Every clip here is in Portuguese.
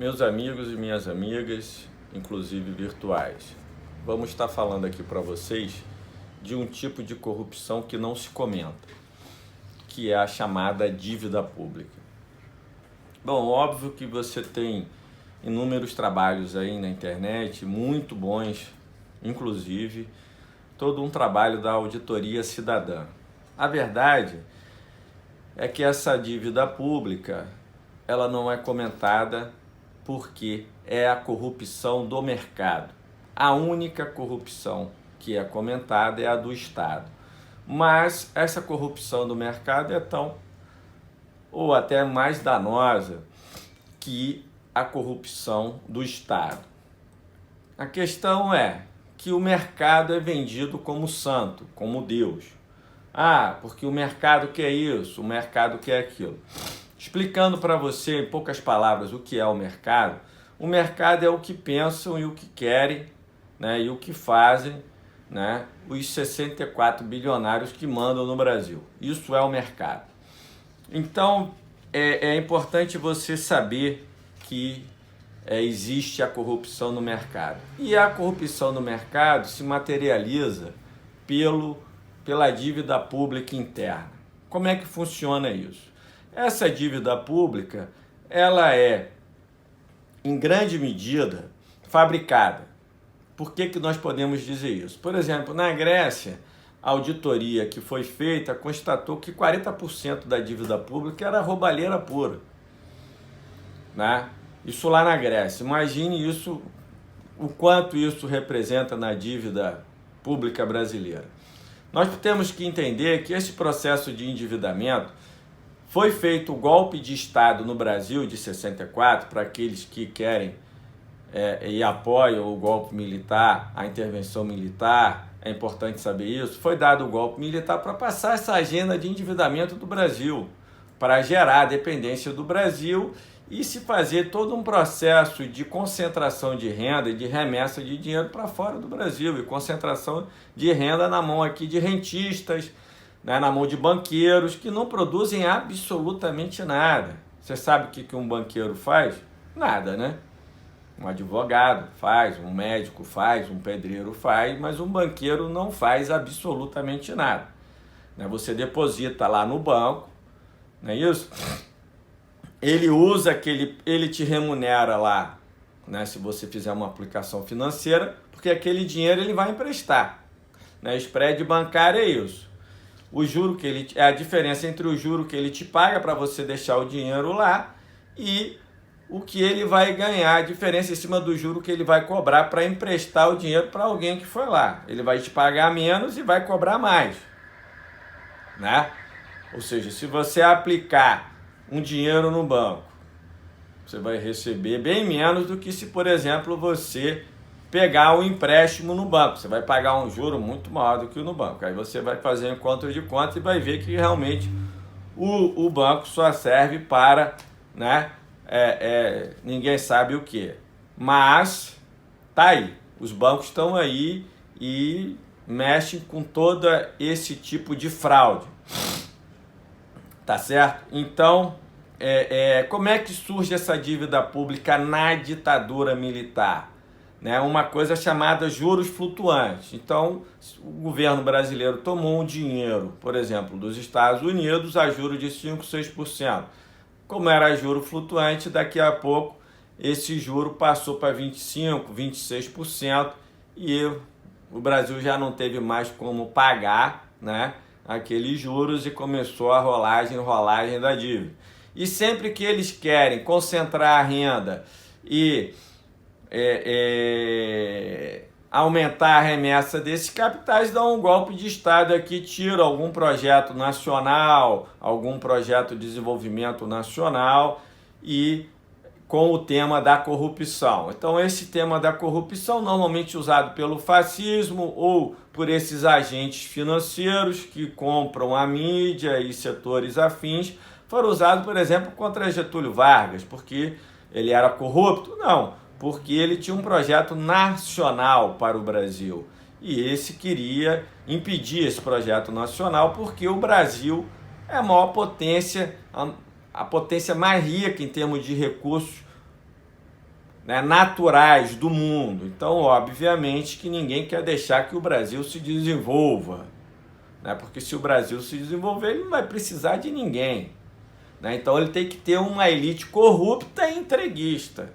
Meus amigos e minhas amigas, inclusive virtuais, vamos estar falando aqui para vocês de um tipo de corrupção que não se comenta, que é a chamada dívida pública. Bom, óbvio que você tem inúmeros trabalhos aí na internet, muito bons, inclusive todo um trabalho da auditoria cidadã. A verdade é que essa dívida pública, ela não é comentada porque é a corrupção do mercado. A única corrupção que é comentada é a do Estado. Mas essa corrupção do mercado é tão, ou até mais danosa, que a corrupção do Estado. A questão é que o mercado é vendido como santo, como Deus. Ah, porque o mercado quer isso, o mercado quer aquilo. Explicando para você em poucas palavras o que é o mercado é o que pensam e o que querem, né, e o que fazem, né, os 64 bilionários que mandam no Brasil. Isso é o mercado. Então, é importante você saber que existe a corrupção no mercado. E a corrupção no mercado se materializa pela dívida pública interna. Como é que funciona isso? Essa dívida pública, ela é, em grande medida, fabricada. Por que nós podemos dizer isso? Por exemplo, na Grécia, a auditoria que foi feita constatou que 40% da dívida pública era roubalheira pura, né? Isso lá na Grécia. Imagine isso, o quanto isso representa na dívida pública brasileira. Nós temos que entender que esse processo de endividamento foi feito o golpe de Estado no Brasil de 64, para aqueles que querem e apoiam o golpe militar, a intervenção militar, é importante saber isso. Foi dado o golpe militar para passar essa agenda de endividamento do Brasil, para gerar a dependência do Brasil e se fazer todo um processo de concentração de renda e de remessa de dinheiro para fora do Brasil, e concentração de renda na mão aqui de rentistas, né, na mão de banqueiros que não produzem absolutamente nada. Você sabe o que um banqueiro faz? Nada, né? Um advogado faz, um médico faz, um pedreiro faz, mas um banqueiro não faz absolutamente nada. Você deposita lá no banco, não é isso? Ele usa ele te remunera lá, né, se você fizer uma aplicação financeira, porque aquele dinheiro ele vai emprestar. Né? Spread bancário é isso. O juro que é a diferença entre o juro que ele te paga para você deixar o dinheiro lá e o que ele vai ganhar, a diferença em cima do juro que ele vai cobrar para emprestar o dinheiro para alguém que foi lá. Ele vai te pagar menos e vai cobrar mais, né? Ou seja, se você aplicar um dinheiro no banco, você vai receber bem menos do que se, por exemplo, você pegar um empréstimo no banco. Você vai pagar um juro muito maior do que no banco. Aí você vai fazer um encontro de conta e vai ver que realmente o banco só serve para, né, ninguém sabe o que. Mas tá aí. Os bancos estão aí e mexem com todo esse tipo de fraude. Tá certo? Então, como é que surge essa dívida pública na ditadura militar? Né, uma coisa chamada juros flutuantes. Então, o governo brasileiro tomou um dinheiro, por exemplo, dos Estados Unidos a juros de 5%, 6%. Como era juro flutuante, daqui a pouco esse juro passou para 25%, 26% e o Brasil já não teve mais como pagar, né, aqueles juros e começou a rolagem da dívida. E sempre que eles querem concentrar a renda e aumentar a remessa desses capitais, dão um golpe de Estado aqui, tira algum projeto nacional, algum projeto de desenvolvimento nacional e com o tema da corrupção. Então esse tema da corrupção, normalmente usado pelo fascismo ou por esses agentes financeiros que compram a mídia e setores afins, foram usados, por exemplo, contra Getúlio Vargas, porque ele era corrupto? Não, porque ele tinha um projeto nacional para o Brasil. E esse queria impedir esse projeto nacional, porque o Brasil é a maior potência, a potência mais rica em termos de recursos né, naturais do mundo. Então, obviamente que ninguém quer deixar que o Brasil se desenvolva, né, porque se o Brasil se desenvolver, ele não vai precisar de ninguém, né? Então ele tem que ter uma elite corrupta e entreguista,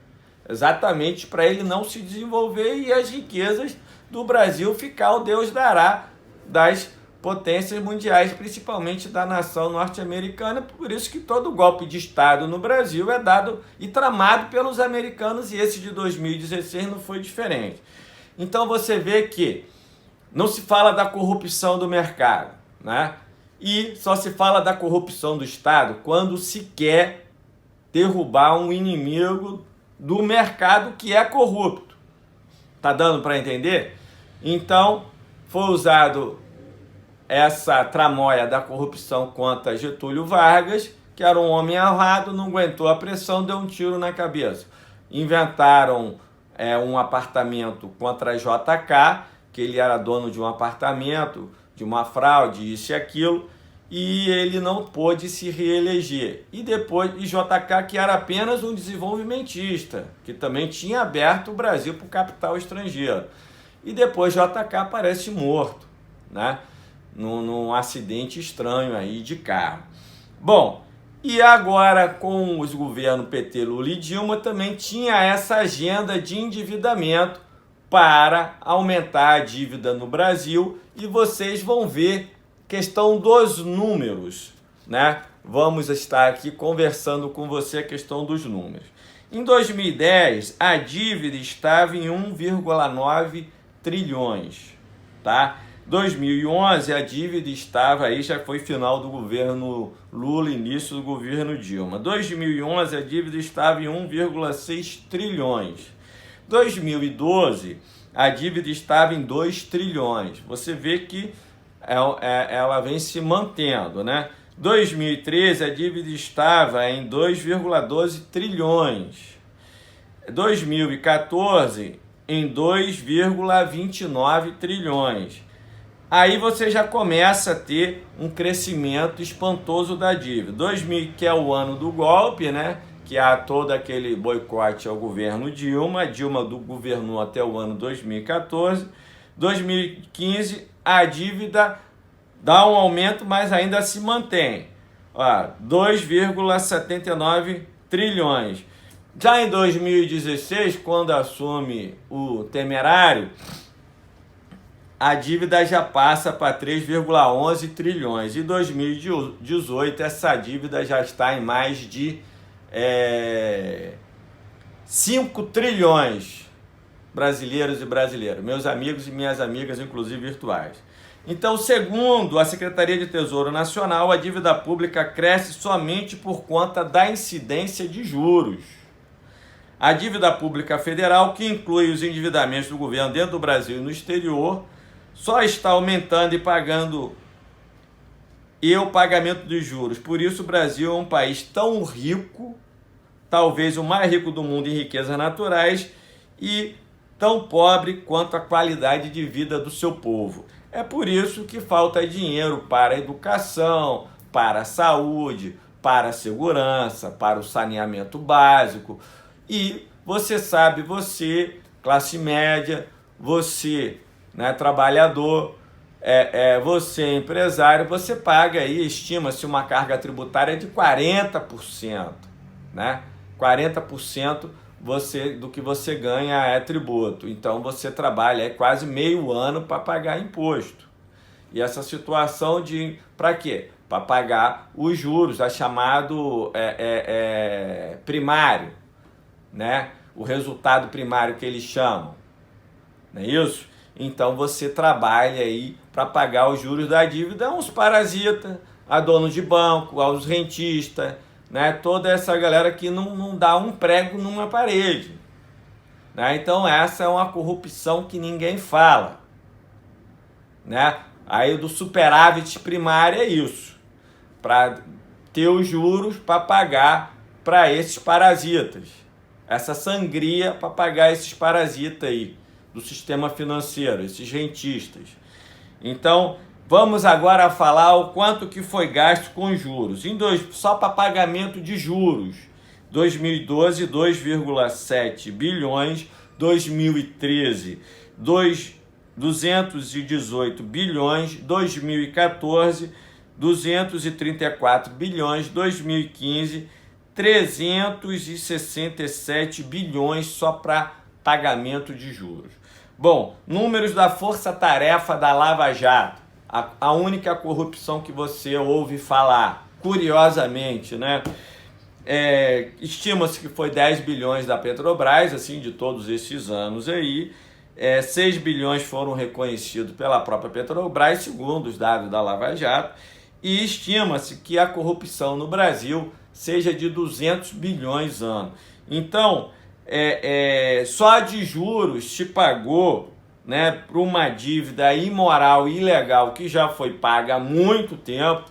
exatamente para ele não se desenvolver e as riquezas do Brasil ficar o Deus dará das potências mundiais, principalmente da nação norte-americana. Por isso que todo golpe de Estado no Brasil é dado e tramado pelos americanos, e esse de 2016 não foi diferente. Então você vê que não se fala da corrupção do mercado, né? E só se fala da corrupção do Estado quando se quer derrubar um inimigo do mercado que é corrupto. Tá dando para entender? Então, foi usado essa tramóia da corrupção contra Getúlio Vargas, que era um homem honrado, não aguentou a pressão, deu um tiro na cabeça. Inventaram um apartamento contra a JK, que ele era dono de um apartamento, de uma fraude, isso e aquilo, e ele não pôde se reeleger. E depois, JK, que era apenas um desenvolvimentista, que também tinha aberto o Brasil para o capital estrangeiro. E depois JK aparece morto, né? Num acidente estranho aí de carro. Bom, e agora com os governos PT, Lula e Dilma também tinha essa agenda de endividamento para aumentar a dívida no Brasil, e vocês vão ver questão dos números, né? Vamos estar aqui conversando com você a questão dos números. Em 2010, a dívida estava em 1,9 trilhões, tá? 2011, a dívida estava aí, já foi final do governo Lula, início do governo Dilma. 2011, a dívida estava em 1,6 trilhões. 2012, a dívida estava em 2 trilhões. Você vê que ela vem se mantendo, né? 2013, a dívida estava em 2,12 trilhões. 2014, em 2,29 trilhões. Aí você já começa a ter um crescimento espantoso da dívida. 2000, que é o ano do golpe, né? Que há todo aquele boicote ao governo Dilma. A Dilma governou até o ano 2014. 2015, a dívida dá um aumento, mas ainda se mantém. 2,79 trilhões. Já em 2016, quando assume o Temerário, a dívida já passa para 3,11 trilhões. Em 2018, essa dívida já está em mais de 5 trilhões brasileiros e brasileiras, meus amigos e minhas amigas, inclusive virtuais. Então, segundo a Secretaria de Tesouro Nacional, a dívida pública cresce somente por conta da incidência de juros. A dívida pública federal, que inclui os endividamentos do governo dentro do Brasil e no exterior, só está aumentando e o pagamento dos juros. Por isso, o Brasil é um país tão rico, talvez o mais rico do mundo em riquezas naturais, e tão pobre quanto a qualidade de vida do seu povo. É por isso que falta dinheiro para a educação, para a saúde, para a segurança, para o saneamento básico. E você sabe, você, classe média, você, né, trabalhador, você empresário, você paga aí, estima-se uma carga tributária de 40%, né? 40% do que você ganha é tributo. Então você trabalha quase meio ano para pagar imposto. E essa situação para quê? Para pagar os juros, a chamado primário, né? O resultado primário que eles chamam, não é isso? Então você trabalha aí para pagar os juros da dívida aos parasitas, a donos de banco, aos rentistas, né? Toda essa galera que não dá um prego numa parede, né? Então essa é uma corrupção que ninguém fala, né? Aí do superávit primário é isso, para ter os juros para pagar para esses parasitas, essa sangria para pagar esses parasitas aí do sistema financeiro, esses rentistas. Então, vamos agora falar o quanto que foi gasto com juros. Só para pagamento de juros, 2012, 2,7 bilhões, 2013, 218 bilhões, 2014, 234 bilhões, 2015, 367 bilhões só para pagamento de juros. Bom, números da força-tarefa da Lava Jato, a única corrupção que você ouve falar, curiosamente, né? Estima-se que foi 10 bilhões da Petrobras, assim, de todos esses anos aí. 6 bilhões foram reconhecidos pela própria Petrobras, segundo os dados da Lava Jato, e estima-se que a corrupção no Brasil seja de 200 bilhões ano. Então, só de juros se pagou, né, por uma dívida imoral e ilegal que já foi paga há muito tempo.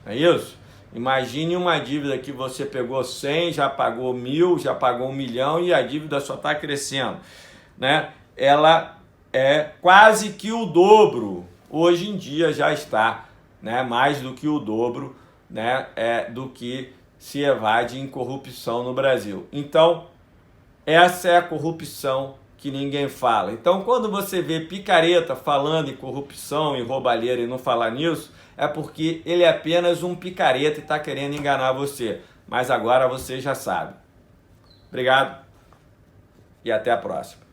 É isso? Imagine uma dívida que você pegou 100, já pagou 1.000, já pagou 1 milhão e a dívida só está crescendo, né? Ela é quase que o dobro, hoje em dia já está, né? Mais do que o dobro, né? Do que se evade em corrupção no Brasil. Então, essa é a corrupção que ninguém fala. Então, quando você vê picareta falando em corrupção, em roubalheira e não falar nisso, é porque ele é apenas um picareta e está querendo enganar você. Mas agora você já sabe. Obrigado e até a próxima.